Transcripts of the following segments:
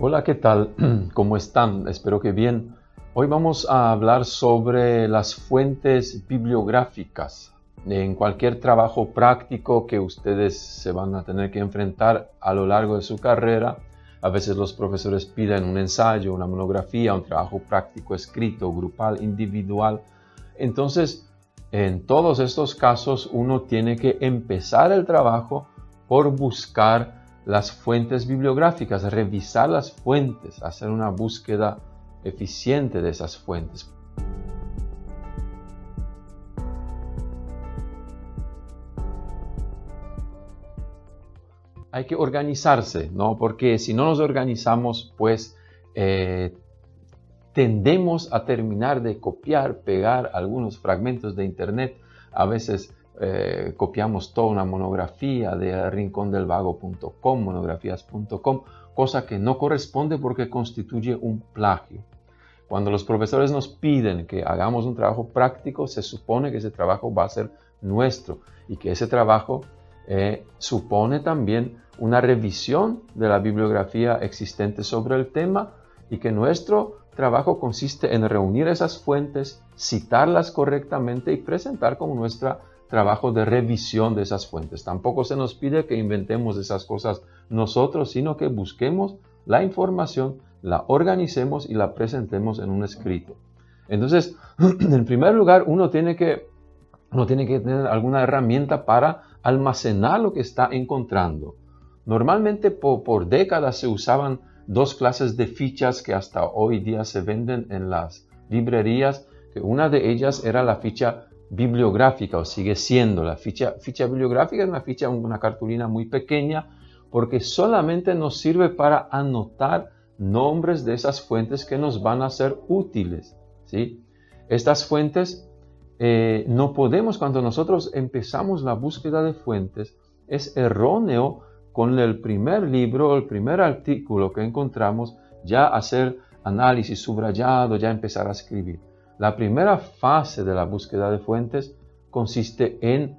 Hola, ¿qué tal? ¿Cómo están? Espero que bien. Hoy vamos a hablar sobre las fuentes bibliográficas. En cualquier trabajo práctico que ustedes se van a tener que enfrentar a lo largo de su carrera, a veces los profesores piden un ensayo, una monografía, un trabajo práctico escrito, grupal, individual. Entonces, en todos estos casos, uno tiene que empezar el trabajo por buscar las fuentes bibliográficas, revisar las fuentes, hacer una búsqueda eficiente de esas fuentes. Hay que organizarse, ¿no? Porque si no nos organizamos, pues tendemos a terminar de copiar, pegar algunos fragmentos de internet. A veces copiamos toda una monografía de rincondelvago.com, monografías.com, cosa que no corresponde porque constituye un plagio. Cuando los profesores nos piden que hagamos un trabajo práctico, se supone que ese trabajo va a ser nuestro y que ese trabajo supone también una revisión de la bibliografía existente sobre el tema y que nuestro trabajo consiste en reunir esas fuentes, citarlas correctamente y presentar como nuestro trabajo de revisión de esas fuentes. Tampoco se nos pide que inventemos esas cosas nosotros, sino que busquemos la información, la organicemos y la presentemos en un escrito. Entonces, en primer lugar, uno tiene que tener alguna herramienta para almacenar lo que está encontrando. Normalmente por décadas se usaban dos clases de fichas que hasta hoy día se venden en las librerías, que una de ellas era la ficha bibliográfica, o sigue siendo. La ficha bibliográfica es una cartulina muy pequeña, porque solamente nos sirve para anotar nombres de esas fuentes que nos van a ser útiles, ¿sí? Estas fuentes no podemos, cuando nosotros empezamos la búsqueda de fuentes, es erróneo con el primer libro o el primer artículo que encontramos ya hacer análisis subrayado, ya empezar a escribir. La primera fase de la búsqueda de fuentes consiste en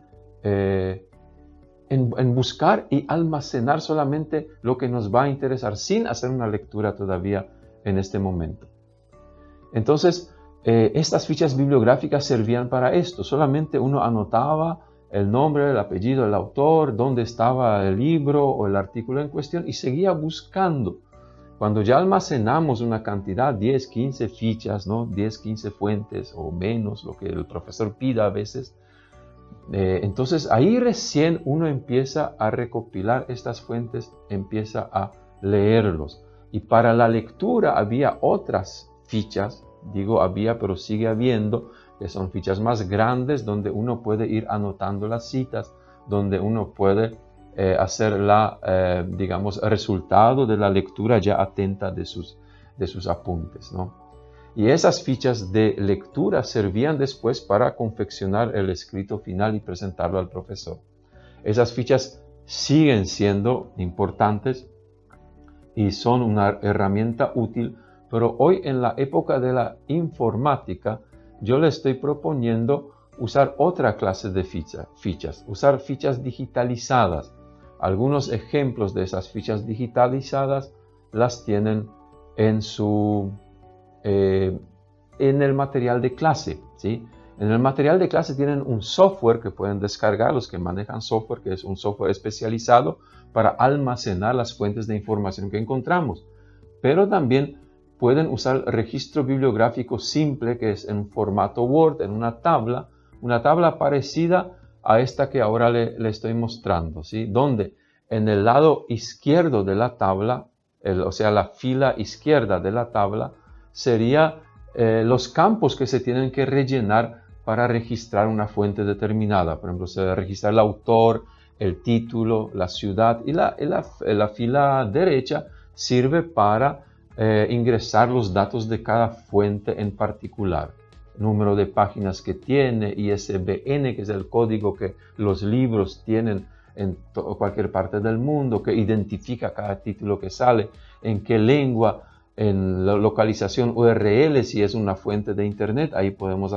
buscar y almacenar solamente lo que nos va a interesar sin hacer una lectura todavía en este momento. Entonces, estas fichas bibliográficas servían para esto. Solamente uno anotaba el nombre, el apellido, el autor, dónde estaba el libro o el artículo en cuestión y seguía buscando. Cuando ya almacenamos una cantidad, 10, 15 fichas, ¿no? 10, 15 fuentes o menos, lo que el profesor pida a veces, entonces ahí recién uno empieza a recopilar estas fuentes, empieza a leerlos. Y para la lectura había otras fichas, digo había, pero sigue habiendo, que son fichas más grandes donde uno puede ir anotando las citas, donde uno puede hacer el resultado de la lectura ya atenta de sus apuntes, ¿no? Y esas fichas de lectura servían después para confeccionar el escrito final y presentarlo al profesor. Esas fichas siguen siendo importantes y son una herramienta útil, pero hoy en la época de la informática, yo le estoy proponiendo usar otra clase de fichas, usar fichas digitalizadas. Algunos ejemplos de esas fichas digitalizadas las tienen en el material de clase, ¿sí? En el material de clase tienen un software que pueden descargar los que manejan software, que es un software especializado para almacenar las fuentes de información que encontramos. Pero también pueden usar registro bibliográfico simple, que es en formato Word, en una tabla parecida a esta que ahora le estoy mostrando, ¿sí? Donde en el lado izquierdo de la tabla, o sea, la fila izquierda de la tabla, sería los campos que se tienen que rellenar para registrar una fuente determinada. Por ejemplo, se registra el autor, el título, la ciudad, y la fila derecha sirve para ingresar los datos de cada fuente en particular. Número de páginas que tiene, ISBN, que es el código que los libros tienen en cualquier parte del mundo, que identifica cada título que sale, en qué lengua, en la localización URL, si es una fuente de internet, ahí podemos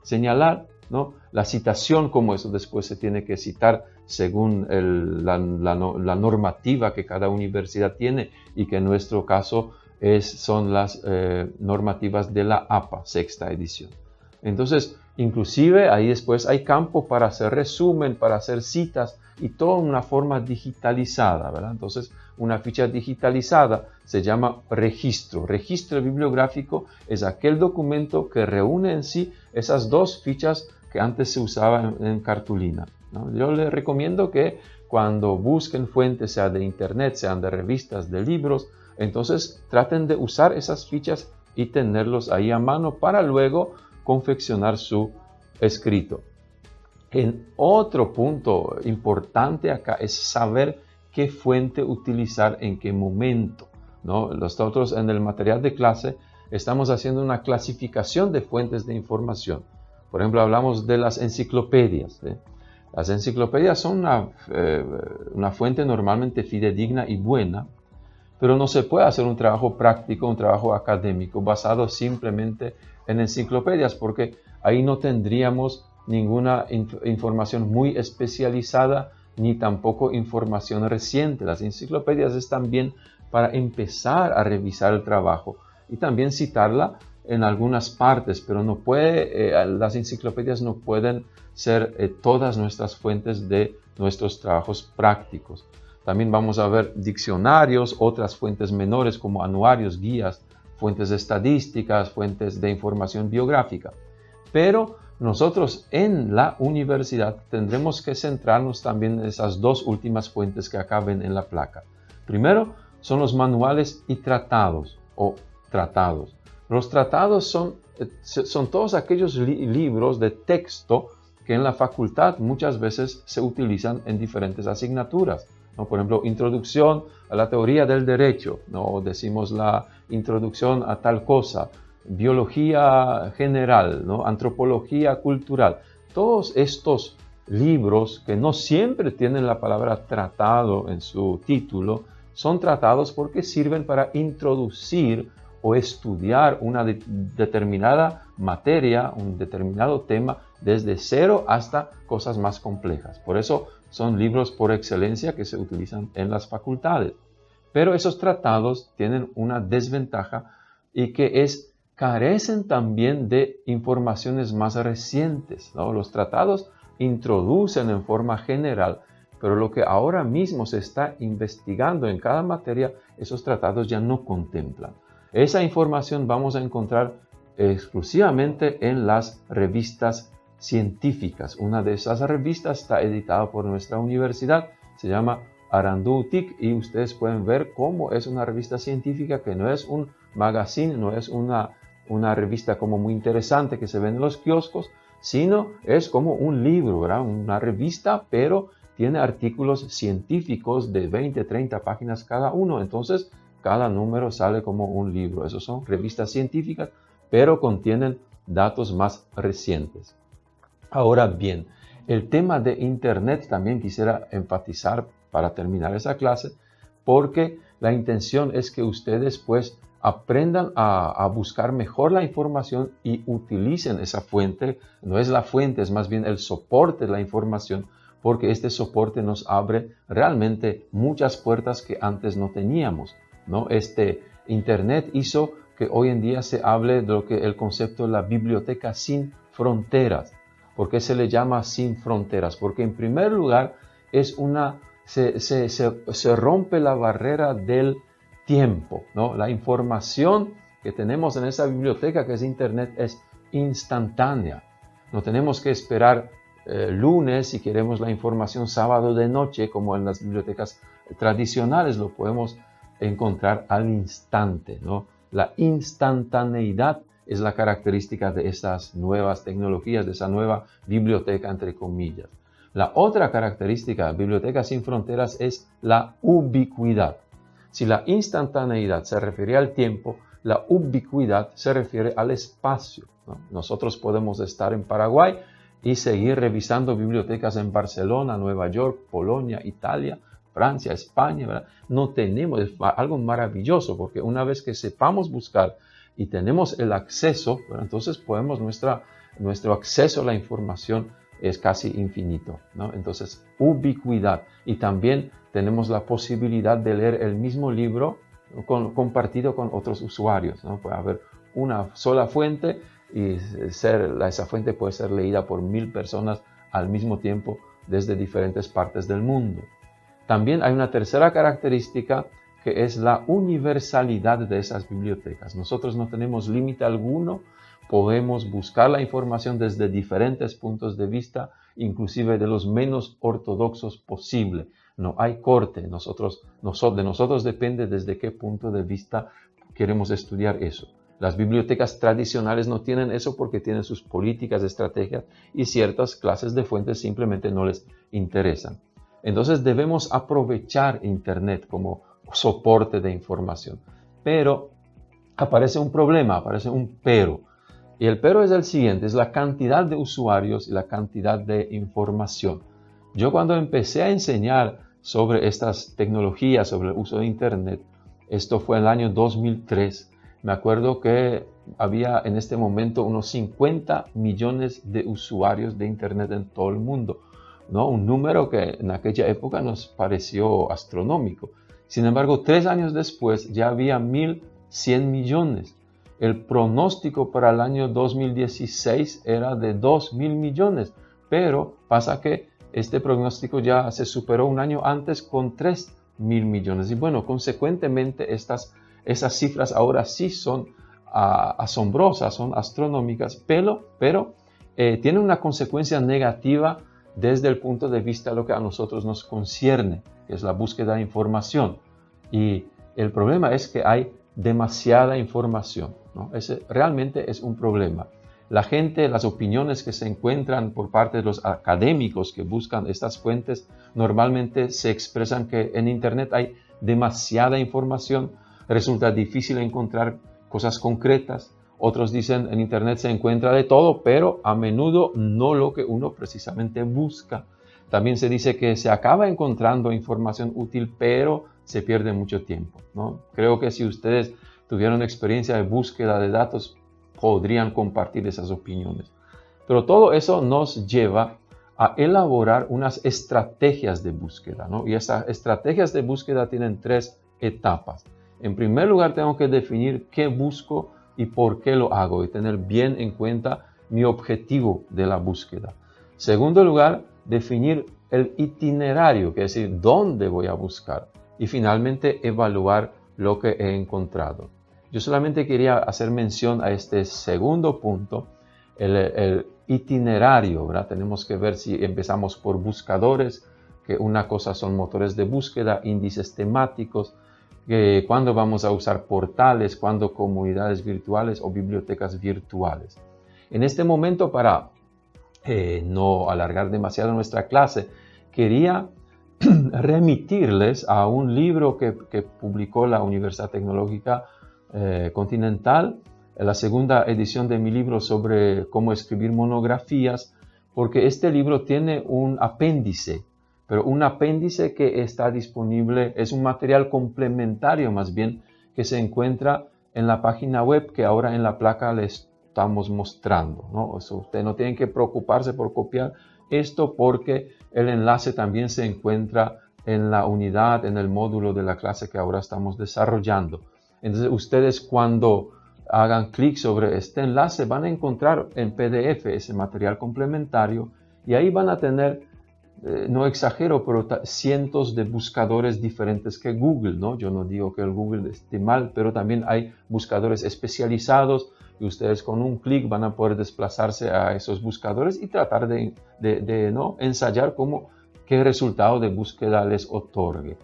señalar. ¿no? La citación, como eso después se tiene que citar según la normativa que cada universidad tiene y que en nuestro caso son las normativas de la APA, sexta edición. Entonces, inclusive ahí después hay campo para hacer resumen, para hacer citas y todo en una forma digitalizada, ¿verdad? Entonces, una ficha digitalizada se llama registro. Registro bibliográfico es aquel documento que reúne en sí esas dos fichas que antes se usaban en cartulina, ¿no? Yo les recomiendo que cuando busquen fuentes, sea de internet, sean de revistas, de libros, entonces traten de usar esas fichas y tenerlos ahí a mano para luego confeccionar su escrito. En otro punto importante acá es saber qué fuente utilizar en qué momento, ¿no? Nosotros en el material de clase estamos haciendo una clasificación de fuentes de información. Por ejemplo, hablamos de las enciclopedias, ¿sí? Las enciclopedias son una fuente normalmente fidedigna y buena, pero no se puede hacer un trabajo práctico, un trabajo académico basado simplemente en enciclopedias, porque ahí no tendríamos ninguna información muy especializada ni tampoco información reciente. Las enciclopedias están bien para empezar a revisar el trabajo y también citarla en algunas partes, pero no puede, las enciclopedias no pueden ser todas nuestras fuentes de nuestros trabajos prácticos. También vamos a ver diccionarios, otras fuentes menores como anuarios, guías, fuentes estadísticas, fuentes de información biográfica. Pero nosotros en la universidad tendremos que centrarnos también en esas dos últimas fuentes que acá ven en la placa. Primero son los manuales y tratados o tratados. Los tratados son todos aquellos libros de texto que en la facultad muchas veces se utilizan en diferentes asignaturas, ¿no? Por ejemplo, introducción a la teoría del derecho, ¿no? Decimos la introducción a tal cosa, biología general, ¿no? Antropología cultural. Todos estos libros que no siempre tienen la palabra tratado en su título, son tratados porque sirven para introducir o estudiar una determinada materia, un determinado tema, desde cero hasta cosas más complejas. Por eso son libros por excelencia que se utilizan en las facultades. Pero esos tratados tienen una desventaja y que carecen también de informaciones más recientes, ¿no? Los tratados introducen en forma general, pero lo que ahora mismo se está investigando en cada materia, esos tratados ya no contemplan. Esa información vamos a encontrar exclusivamente en las revistas científicas. Una de esas revistas está editada por nuestra universidad, se llama Arandú UTIC, y ustedes pueden ver cómo es una revista científica que no es un magazine, no es una revista como muy interesante que se ve en los kioscos, sino es como un libro, ¿verdad? Una revista, pero tiene artículos científicos de 20, 30 páginas cada uno. Entonces, cada número sale como un libro. Esos son revistas científicas, pero contienen datos más recientes. Ahora bien, el tema de Internet también quisiera enfatizar para terminar esa clase, porque la intención es que ustedes pues aprendan a buscar mejor la información y utilicen esa fuente. No es la fuente, es más bien el soporte de la información, porque este soporte nos abre realmente muchas puertas que antes no teníamos, ¿no? Internet hizo que hoy en día se hable de lo que el concepto de la biblioteca sin fronteras. ¿Por qué se le llama sin fronteras? Porque en primer lugar se rompe la barrera del tiempo, ¿no? La información que tenemos en esa biblioteca que es Internet es instantánea. No tenemos que esperar lunes si queremos la información sábado de noche, como en las bibliotecas tradicionales lo podemos encontrar al instante, ¿no? La instantaneidad es la característica de estas nuevas tecnologías, de esa nueva biblioteca, entre comillas. La otra característica de Biblioteca Sin Fronteras es la ubicuidad. Si la instantaneidad se refiere al tiempo, la ubicuidad se refiere al espacio, ¿no? Nosotros podemos estar en Paraguay y seguir revisando bibliotecas en Barcelona, Nueva York, Polonia, Italia, Francia, España, ¿verdad? No tenemos, es algo maravilloso, porque una vez que sepamos buscar y tenemos el acceso, ¿verdad? Entonces podemos nuestra nuestro acceso a la información es casi infinito, ¿no? Entonces, ubicuidad. Y también tenemos la posibilidad de leer el mismo libro compartido con otros usuarios, ¿no? Puede haber una sola fuente y esa fuente puede ser leída por 1000 personas al mismo tiempo desde diferentes partes del mundo. También hay una tercera característica que es la universalidad de esas bibliotecas. Nosotros no tenemos límite alguno, podemos buscar la información desde diferentes puntos de vista, inclusive de los menos ortodoxos posible. No hay corte, de nosotros depende desde qué punto de vista queremos estudiar eso. Las bibliotecas tradicionales no tienen eso porque tienen sus políticas, estrategias y ciertas clases de fuentes simplemente no les interesan. Entonces debemos aprovechar Internet como soporte de información. Pero aparece un problema, aparece un pero. Y el pero es el siguiente, es la cantidad de usuarios y la cantidad de información. Yo cuando empecé a enseñar sobre estas tecnologías, sobre el uso de Internet, esto fue en el año 2003, me acuerdo que había en este momento unos 50 millones de usuarios de Internet en todo el mundo, ¿no? Un número que en aquella época nos pareció astronómico. Sin embargo, 3 años después ya había 1.100 millones. El pronóstico para el año 2016 era de 2.000 millones, pero pasa que este pronóstico ya se superó un año antes con 3.000 millones. Y bueno, consecuentemente esas cifras ahora sí son asombrosas, son astronómicas, pero tienen una consecuencia negativa desde el punto de vista de lo que a nosotros nos concierne, que es la búsqueda de información. Y el problema es que hay demasiada información, ¿no? Ese realmente es un problema. La gente, las opiniones que se encuentran por parte de los académicos que buscan estas fuentes, normalmente se expresan que en Internet hay demasiada información, resulta difícil encontrar cosas concretas. Otros dicen en Internet se encuentra de todo, pero a menudo no lo que uno precisamente busca. También se dice que se acaba encontrando información útil, pero se pierde mucho tiempo, ¿no? Creo que si ustedes tuvieron experiencia de búsqueda de datos, podrían compartir esas opiniones. Pero todo eso nos lleva a elaborar unas estrategias de búsqueda, ¿no? Y esas estrategias de búsqueda tienen 3 etapas. En primer lugar, tengo que definir qué busco y por qué lo hago y tener bien en cuenta mi objetivo de la búsqueda. Segundo lugar, definir el itinerario, que es decir, dónde voy a buscar. Y finalmente, evaluar lo que he encontrado. Yo solamente quería hacer mención a este segundo punto, el itinerario, ¿verdad? Tenemos que ver si empezamos por buscadores, que una cosa son motores de búsqueda, índices temáticos, cuándo vamos a usar portales, cuándo comunidades virtuales o bibliotecas virtuales. En este momento, para no alargar demasiado nuestra clase, quería remitirles a un libro que publicó la Universidad Tecnológica Continental, la segunda edición de mi libro sobre cómo escribir monografías, porque este libro tiene un apéndice, pero un apéndice que está disponible, es un material complementario más bien, que se encuentra en la página web que ahora en la placa les estamos mostrando, ¿no? Eso, usted no tiene que preocuparse por copiar esto porque el enlace también se encuentra en la unidad, en el módulo de la clase que ahora estamos desarrollando. Entonces ustedes cuando hagan clic sobre este enlace van a encontrar en PDF ese material complementario y ahí van a tener, no exagero, pero cientos de buscadores diferentes que Google, ¿no? Yo no digo que el Google esté mal, pero también hay buscadores especializados y ustedes con un clic van a poder desplazarse a esos buscadores y tratar de ¿no? ensayar qué resultado de búsqueda les otorgue.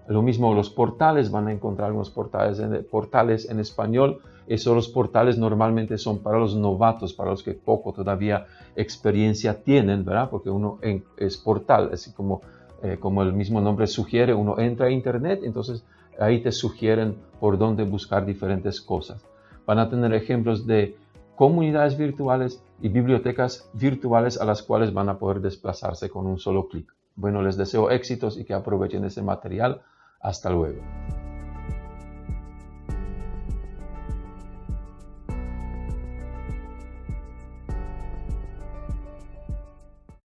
Lo mismo los portales, van a encontrar unos portales en español. Esos portales normalmente son para los novatos, para los que poco todavía experiencia tienen, ¿verdad? Porque uno es portal, así como el mismo nombre sugiere, uno entra a Internet, entonces ahí te sugieren por dónde buscar diferentes cosas. Van a tener ejemplos de comunidades virtuales y bibliotecas virtuales a las cuales van a poder desplazarse con un solo clic. Bueno, les deseo éxitos y que aprovechen ese material. Hasta luego.